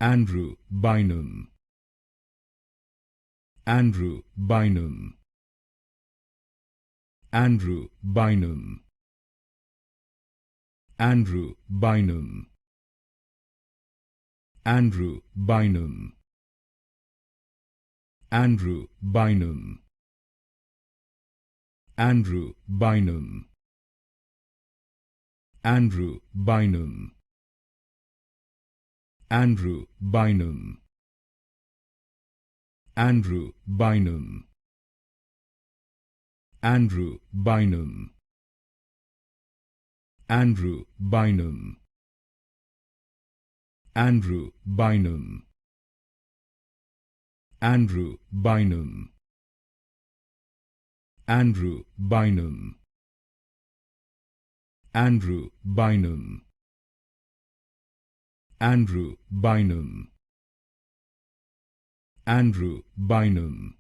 Andrew Bynum, Andrew Bynum, Andrew Bynum, Andrew Bynum, Andrew Bynum, Andrew Bynum, Andrew Bynum, Andrew Bynum, Andrew Bynum, Andrew Bynum, Andrew Bynum, Andrew Bynum, Andrew Bynum, Andrew Bynum, Andrew Bynum, Andrew Bynum, Andrew Bynum, Andrew Bynum,